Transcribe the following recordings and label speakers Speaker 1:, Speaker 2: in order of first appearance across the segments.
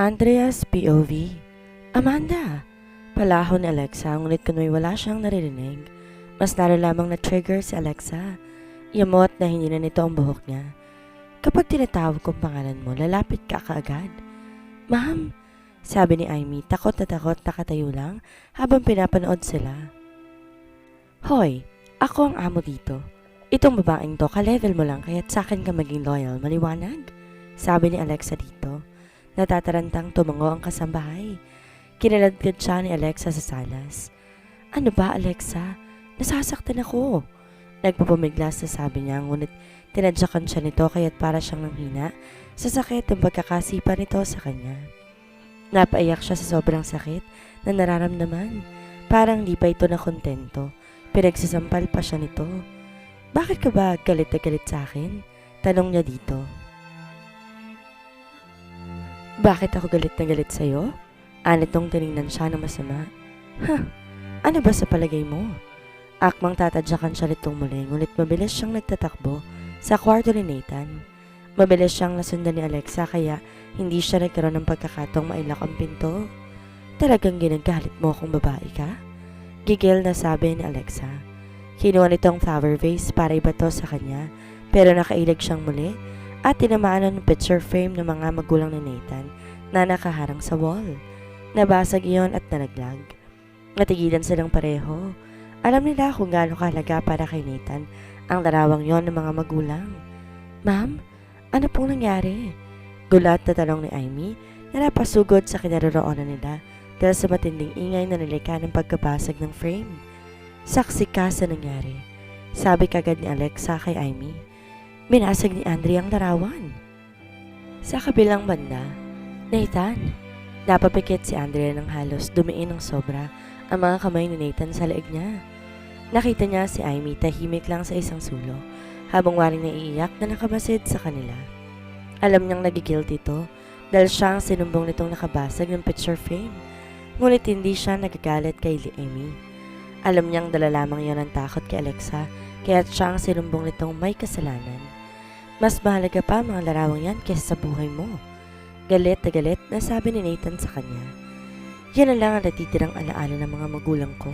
Speaker 1: Andrea's POV. Amanda! Palaho ni Alexa, ngunit kuno'y wala siyang naririnig. Mas lalo lamang na-trigger si Alexa. Yamot na hindi na nito ang buhok niya. Kapag tinatawag kong pangalan mo, lalapit ka kaagad. Ma'am! Sabi ni Amy, takot nakatayo lang habang pinapanood sila. Hoy! Ako ang amo dito. Itong babaeng to, ka-level mo lang kaya't sa'kin ka maging loyal, maliwanag? Sabi ni Alexa dito. Natatarantang tumango ang kasambahay. Kinaladkad siya ni Alexa sa salas. Ano ba, Alexa? Nasasaktan ako. Nagpapumiglas na sabi niya, ngunit tinadyakan siya nito kaya't para siyang nanghina sa sakit ng pagkakasipa nito sa kanya. Napaiyak siya sa sobrang sakit na nararamdaman. Parang di pa ito na kontento. Pinagsasampal pa siya nito. Bakit ka ba galit na galit sa akin? Tanong niya dito. Bakit ako galit na galit sa'yo? Anitong tinignan siya na masama. Ano ba sa palagay mo? Akmang tatadyakan siya nitong muli, ngunit mabilis siyang nagtatakbo sa kwarto ni Nathan. Mabilis siyang nasundan ni Alexa kaya hindi siya nagkaroon ng pagkakataong mailak ang pinto. Talagang ginagalit mo kung babae ka? Gigil na sabi ni Alexa. Kinuha nitong flower vase para ibato sa kanya pero nakailag siyang muli at tinamaan ng picture frame ng mga magulang ni Nathan na nakaharang sa wall. Nabasag iyon at nalaglag. Natigilan silang pareho. Alam nila kung gaano kahalaga para kay Nathan ang larawang yon ng mga magulang. Ma'am, ano pong nangyari? Gulat na tanong ni Amy na napasugod sa kinaroroonan nila dahil sa matinding ingay na nilika ng pagkabasag ng frame. Saksi ka sa nangyari. Sabi kagad ni Alexa kay Amy. Binasag ni Andre ang larawan. Sa kabilang banda, Nathan. Napapikit si Andrea ng halos dumiin ng sobra ang mga kamay ni Nathan sa leeg niya. Nakita niya si Amy tahimik lang sa isang sulok habang waring naiiyak na nakamasid sa kanila. Alam niyang nagigilty ito dahil siya ang sinumbong nitong nakabasag ng picture frame. Ngunit hindi siya nagagalit kay Amy. Alam niyang dala lamang yon ng takot kay Alexa kaya't siya ang sinumbong nitong may kasalanan. Mas mahalaga pa mga larawang yan kaysa sa buhay mo. Galit na sabi ni Nathan sa kanya. Yan na lang ang natitirang alaala ng mga magulang ko.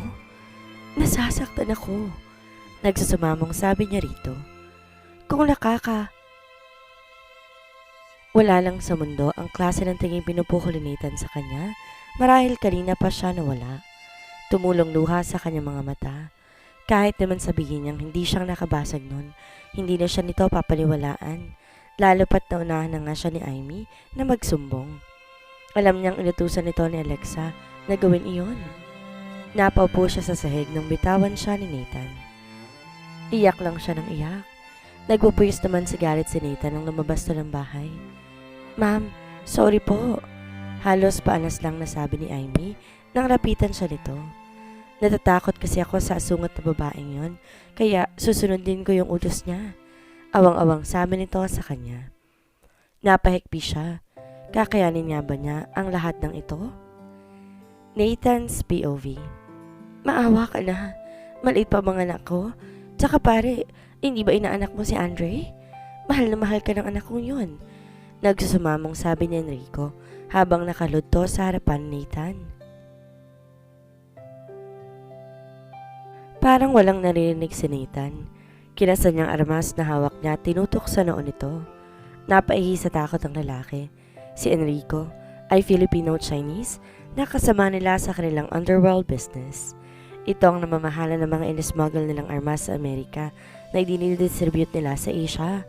Speaker 1: Nasasaktan ako. Nagsusumamong sabi niya rito. Kung wala lang sa mundo ang klase ng tingin pinupukol ni Nathan sa kanya, marahil kanina pa siya nawala. Tumulong luha sa kanyang mga mata. Kahit naman sabihin niyang hindi siyang nakabasag nun, hindi na siya nito papaniwalaan. Lalo pat naunahan na nga siya ni Amy na magsumbong. Alam niyang inutusan nito ni Alexa na gawin iyon. Napaupo siya sa sahig nang bitawan siya ni Nathan. Iyak lang siya ng iyak. Nagpupuyos naman sa galit si Nathan nang lumabas to ng bahay. Ma'am, sorry po. Halos paanas lang nasabi ni Amy nang lapitan siya nito. Natatakot kasi ako sa asungat na babaeng yon, kaya susunodin ko yung utos niya. Awang-awang sabi nito sa kanya. Napahikbi siya. Kakayanin nga ba niya ang lahat ng ito? Nathan's POV. Maawa ka na. Maliit pa mga anak ko. Tsaka pare, hindi ba inaanak mo si Andre? Mahal na mahal ka ng anak kong yun. Nagsusumamong sabi ni Enrico habang nakaludto sa harapan ni Nathan. Parang walang naririnig si Nathan. Kinasan niyang armas na hawak niya tinutok sa noon nito. Napaihi sa takot ang lalaki. Si Enrico ay Filipino-Chinese na kasama nila sa kanilang underworld business. Ito ang namamahala ng mga inismuggle nilang armas sa Amerika na idinidistribute nila sa Asia.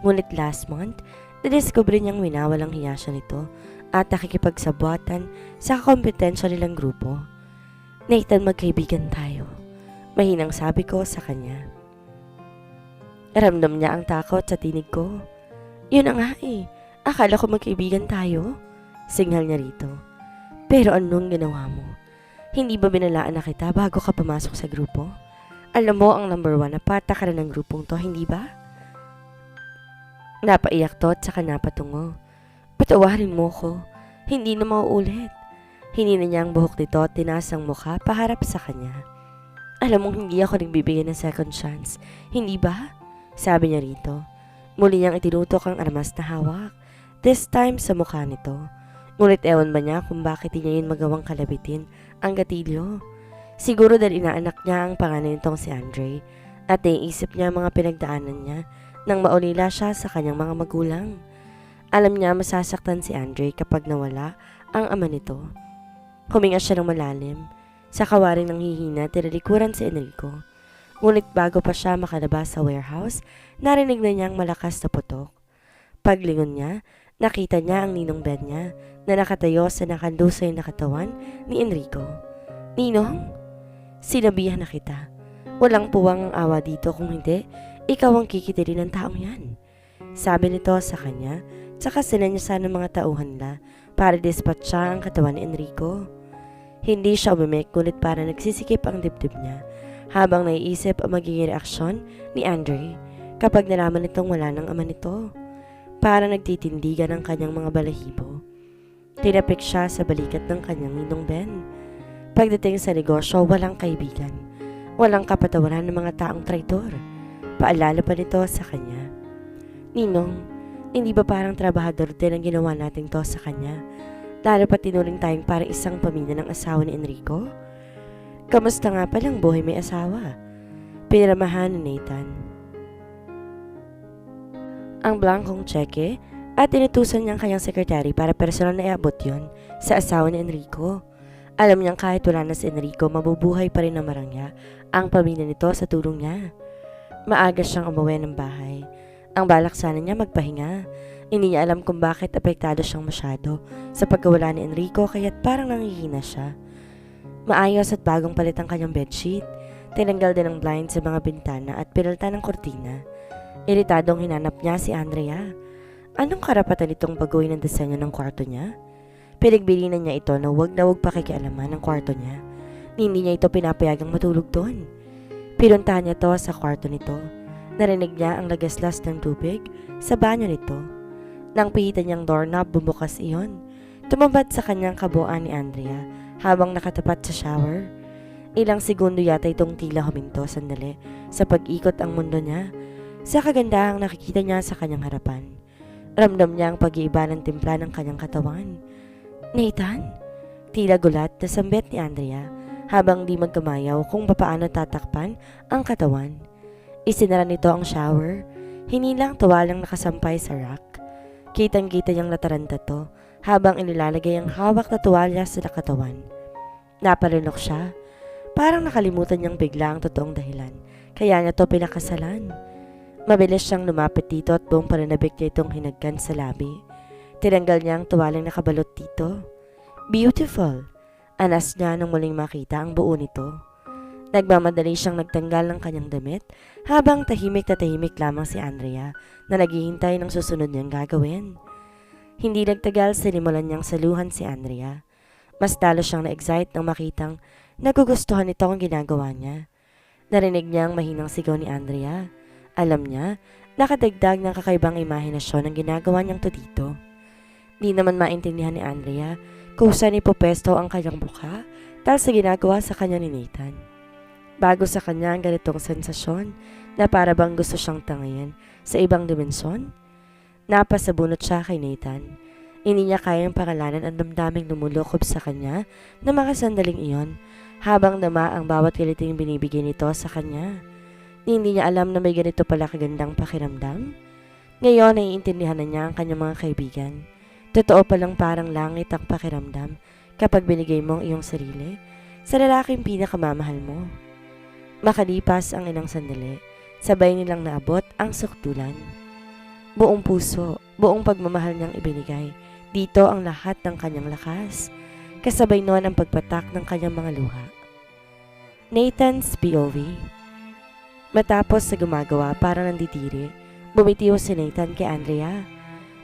Speaker 1: Ngunit last month, nadiskubre niyang winawalang hiya siya nito at nakikipagsabuatan sa kompetensya nilang grupo. Nathan, magkaibigan tayo. Mahinang sabi ko sa kanya. Ramdam niya ang takot sa tinig ko. Yun na nga eh. Akala ko magkaibigan tayo. Signal niya rito. Pero anong ginawa mo? Hindi ba binalaan na kita bago ka pumasok sa grupo? Alam mo ang number 1 na patakaran ng grupong to, hindi ba? Napaiyak to at saka napatungo. Patawarin mo ko. Hindi na mauulit. Hinina niya ang buhok nito at tinaas ang mukha paharap sa kanya. Alam mong hindi ako nagbibigay ng second chance, hindi ba? Sabi niya rito. Muli niyang itinutok ang armas na hawak. This time sa mukha nito. Ngunit ewan ba niya kung bakit di niya yun magawang kalabitin ang gatilyo. Siguro dahil inaanak niya ang panganay nitong si Andre at naiisip niya ang mga pinagdaanan niya nang maulila siya sa kanyang mga magulang. Alam niya masasaktan si Andre kapag nawala ang ama nito. Huminga siya ng malalim. Sa kawaring ng hihina, tinalikuran si Enrico. Ngunit bago pa siya makalabas sa warehouse, narinig na niyang malakas na putok. Paglingon niya, nakita niya ang ninong Ben niya na nakatayo sa nakandusay na katawan ni Enrico. "Ninong, sinabihan na kita. Walang puwang ang awa dito kung hindi, ikaw ang kikitirin ng taong yan." Sabi nito sa kanya, tsaka sinanyasan ng mga tauhan nila para dispatcha ang katawan ni Enrico. Hindi siya umimik, ngunit para nagsisikip ang dibdib niya habang naiisip ang magiging reaksyon ni Andre kapag nalaman nitong wala ng ama nito. Para nagtitindigan ang kanyang mga balahibo. Tinapik siya sa balikat ng kanyang ninong Ben. Pagdating sa negosyo, walang kaibigan. Walang kapatawaran ng mga taong traitor. Paalala pa nito sa kanya. "Ninong, hindi ba parang trabahador din ang ginawa natin to sa kanya? Lalo pa tinuring tayong parang isang pamilya ng asawa ni Enrico? Kamusta nga palang buhay may asawa?" Piniramahan ni Nathan ang blankong tseke at inutusan niyang kanyang sekretary para personal na iabot yon sa asawa ni Enrico. Alam niyang kahit wala na si Enrico, mabubuhay pa rin ng marangya ang pamilya nito sa tulong niya. Maaga siyang umuwi ng bahay. Ang balak sana niya magpahinga. Hindi niya alam kung bakit apektado siyang masyado sa pagkawala ni Enrico kaya't parang nangihina siya. Maayos at bagong palit ang kanyang bedsheet. Tinanggal din ang blind sa mga bintana at pinalta ng kortina. Iritadong hinanap niya si Andrea. Anong karapatan itong baguhin ang disenyo ng kwarto niya? Pinagbilinan niya ito na huwag pakikialaman ang kwarto niya. Hindi niya ito pinapayagang matulog doon. Pinuntahan niya to sa kwarto nito. Narinig niya ang lagaslas ng tubig sa banyo nito. Nang pihitan niyang doorknob, bumukas iyon. Tumambad sa kanyang kabuuan ni Andrea habang nakatapat sa shower. Ilang segundo yata itong tila huminto sandali sa pag-ikot ang mundo niya. Sa kagandahang nakikita niya sa kanyang harapan. Ramdam niya ang pag-iiba ng timpla ng kanyang katawan. "Nathan?" Tila gulat na sambit ni Andrea habang di magkamayaw kung papaano tatakpan ang katawan. Isinara nito ang shower. Hinilang tuwalang nakasampay sa rack. Kitang-kita niyang nataranta to habang inilalagay ang hawak na tuwalya sa katawan. Napalunok siya. Parang nakalimutan niyang bigla ang totoong dahilan. Kaya niya to pinakasalan. Mabilis siyang lumapit dito at buong pananabik niya itong hinagkan sa labi. Tinanggal niya ang tuwalang nakabalot dito. "Beautiful!" Anas niya nang muling makita ang buo nito. Nagmamadali siyang nagtanggal ng kanyang damit habang tahimik na tahimik lamang si Andrea na naghihintay ng susunod niyang gagawin. Hindi nagtagal sinimulan niyang saluhan si Andrea. Mas talo siyang na-excite nang makitang nagugustuhan nito ang ginagawa niya. Narinig niya ang mahinang sigaw ni Andrea. Alam niya, nakadagdag ng kakaibang imahinasyon ang ginagawa niyang to dito. Di naman maintindihan ni Andrea kung saan ipopesto ang kanyang mukha dahil sa ginagawa sa kanya ni Nathan. Bago sa kanya ang ganitong sensasyon na para bang gusto siyang tangayin sa ibang dimensyon. Napasabunot siya kay Nathan. Hindi niya kayang pangalanan ang damdaming lumulukob sa kanya na mga sandaling iyon habang nama ang bawat kiliting binibigay nito sa kanya. Hindi niya alam na may ganito pala kagandang pakiramdam. Ngayon naiintindihan na niya ang kanyang mga kaibigan. Totoo palang parang langit ang pakiramdam kapag binigay mo ang iyong sarili sa lalaking pinakamamahal mo. Makalipas ang ilang sandali, sabay nilang naabot ang sukdulan. Buong puso, buong pagmamahal niyang ibinigay. Dito ang lahat ng kanyang lakas. Kasabay noon ang pagpatak ng kanyang mga luha. Nathan's POV. Matapos sa gumagawa para nandidiri, bumitiw si Nathan kay Andrea.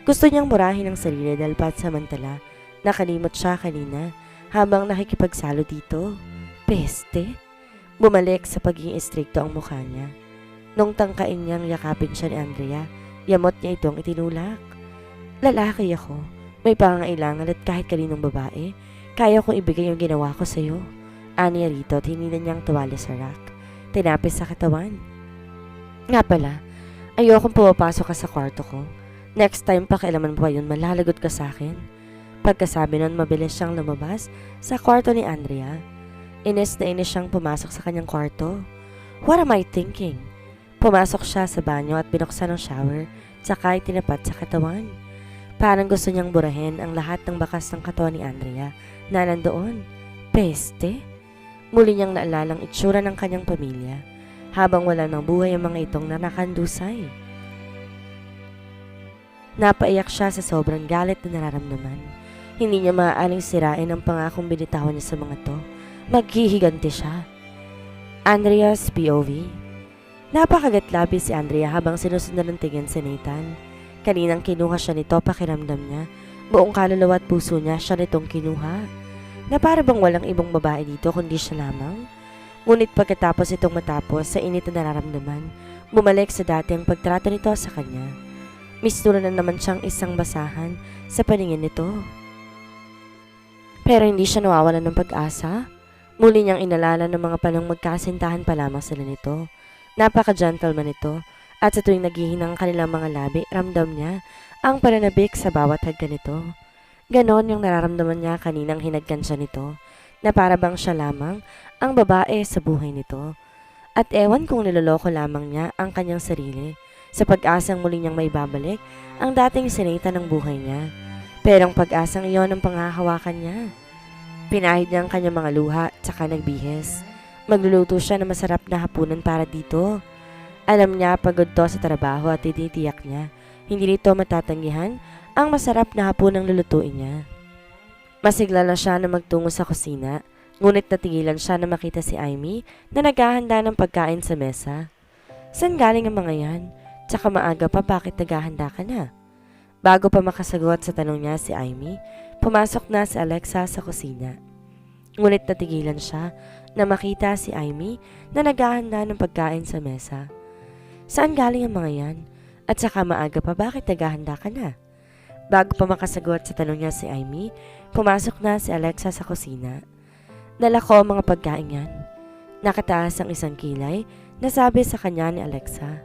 Speaker 1: Gusto niyang murahin ang sarili dahil pansamantala nakalimot siya kanina habang nakikipagsalo dito. Peste! Bumalik sa pagiging istrikto ang mukha niya. Nung tangkain niyang yakapin siya ni Andrea, yamot niya itong itinulak. "Lalaki ako, may pangangailangan at kahit kaninong babae, kaya kong ibigay yung ginawa ko sa'yo." Aniya rito at hinila niyang tuwalya sa rack. Tinapis sa katawan. "Nga pala, ayokong pumapasok ka sa kwarto ko. Next time pa kailaman mo pa yun, malalagot ka sa akin." Pagkasabi nun, mabilis siyang lumabas sa kwarto ni Andrea. Inis na inis siyang pumasok sa kanyang kwarto. What am I thinking? Pumasok siya sa banyo at binuksan ang shower, tsaka tinapat sa katawan. Parang gusto niyang burahin ang lahat ng bakas ng katawan ni Andrea na nandoon. Peste! Muli niyang naalalang itsura ng kanyang pamilya habang wala ng buhay ang mga itong nakakandusay. Napaiyak siya sa sobrang galit na nararamdaman. Hindi niya maaaring sirain ang pangakong binitawan niya sa mga to. Maghihiganti siya. Andrea's POV. Napakagatlabi si Andrea habang sinusundan ng tingin si Nathan. Kaninang kinuha siya nito, pakiramdam niya. Buong kaluluwa at puso niya siya nitong kinuha. Na para bang walang ibang babae dito kundi siya lamang. Ngunit pagkatapos itong matapos sa init na nararamdaman, bumalik sa dati ang pagtrato nito sa kanya. Mistura na naman siyang isang basahan sa paningin nito. Pero hindi siya nawawalan ng pag-asa. Muli niyang inalala ng mga panang magkasintahan pa lamang sila nito. Napaka-gentleman nito at sa tuwing naghihinang kanilang mga labi, ramdam niya ang pananabik sa bawat hagkan nito. Ganon yung nararamdaman niya kaninang hinagkan siya nito na para bang siya lamang ang babae sa buhay nito. At ewan kung niloloko lamang niya ang kanyang sarili sa pag-asang muli niyang may babalik ang dating sinita ng buhay niya. Pero ang pag-asang iyon ang panghahawakan niya. Pinahid niya ang kanyang mga luha tsaka nagbihis. Magluluto siya ng masarap na hapunan para dito. Alam niya pagod to sa trabaho at tinitiyak niya hindi nito matatanggihan ang masarap na hapunang lulutuin niya. Masigla na siya na magtungo sa kusina, ngunit natigilan siya na makita si Amy na naghahanda ng pagkain sa mesa. Saan galing ang mga yan? Tsaka maaga pa, bakit naghahanda ka na? Bago pa makasagot sa tanong niya si Amy, pumasok na si Alexa sa kusina. Ngunit natigilan siya na makita si Amy na naghahanda ng pagkain sa mesa. Saan galing ang mga yan? At saka maaga pa, bakit naghahanda ka na? Bago pa makasagot sa tanong niya si Amy, pumasok na si Alexa sa kusina. Dala ko ang mga pagkain yan. Nakataas ang isang kilay na sabi sa kanya ni Alexa.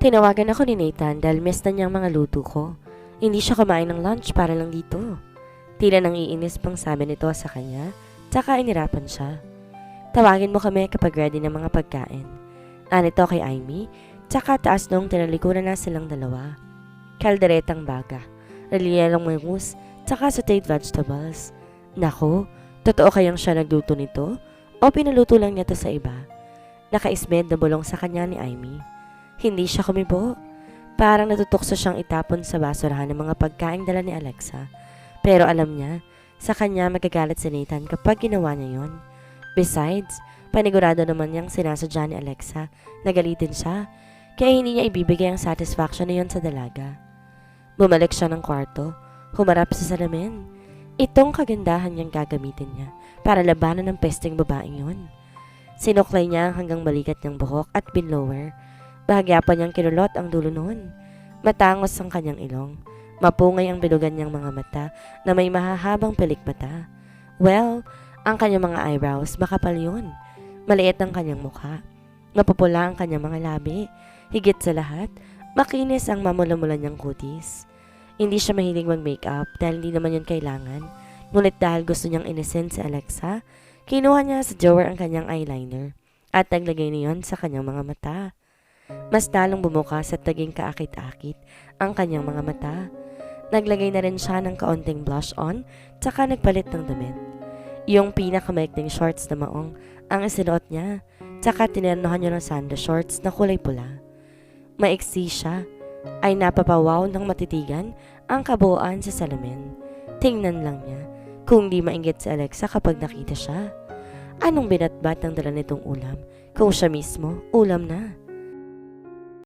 Speaker 1: Tinawagan ako ni Nathan dahil miss na niyang mga luto ko. Hindi siya kumain ng lunch para lang dito. Tila nang iinis pang sabi nito sa kanya, tsaka inirapan siya. Tawagin mo kami kapag ready ng mga pagkain. Anito kay Amy, tsaka taas nung tinalikuran na silang dalawa. Kalderetang baga, relielang mangus, tsaka sauteed vegetables. Naku, totoo kayang siya nagluto nito? O pinaluto lang niya to sa iba? Nakaismed na bulong sa kanya ni Amy. Hindi siya kumibo. Parang natutokso siyang itapon sa basurahan ng mga pagkaing dala ni Alexa. Pero alam niya, sa kanya magagalit si Nathan kapag ginawa niya yon. Besides, panigurado naman niyang sinasadya ni Alexa na galitin siya, kaya hindi niya ibibigay ang satisfaction na yon sa dalaga. Bumalik siya ng kwarto, humarap sa salamin. Itong kagandahan niyang gagamitin niya para labanan ng pesteng babaeng yon. Sinuklay niya hanggang balikat niyang buhok at pinlower. Bahagya pa niyang kinulot ang dulo noon. Matangos ang kanyang ilong. Mapungay ang bilugan niyang mga mata na may mahahabang pilikmata. Well, ang kanyang mga eyebrows makapal yun. Maliit ang kanyang mukha. Mapupula ang kanyang mga labi. Higit sa lahat, makinis ang mamula-mula niyang kutis. Hindi siya mahilig mag-makeup dahil hindi naman yun kailangan. Ngunit dahil gusto niyang inisin si Alexa, kinuha niya sa drawer ang kanyang eyeliner at naglagay niyon sa kanyang mga mata. Mas lalong bumukas at naging kaakit-akit ang kanyang mga mata. Naglagay na rin siya ng kaunting blush on, tsaka nagpalit ng damit. Yung pinakamaikling shorts na maong ang isinuot niya, tsaka tinirnohan niya ng sando shorts na kulay pula. Maiksi siya, ay napapawaw ng matitigan ang kabuuan sa salamin. Tingnan lang niya kung di mainggit si Alexa kapag nakita siya. Anong binatbat ng dala nitong ulam? Kung siya mismo, ulam na.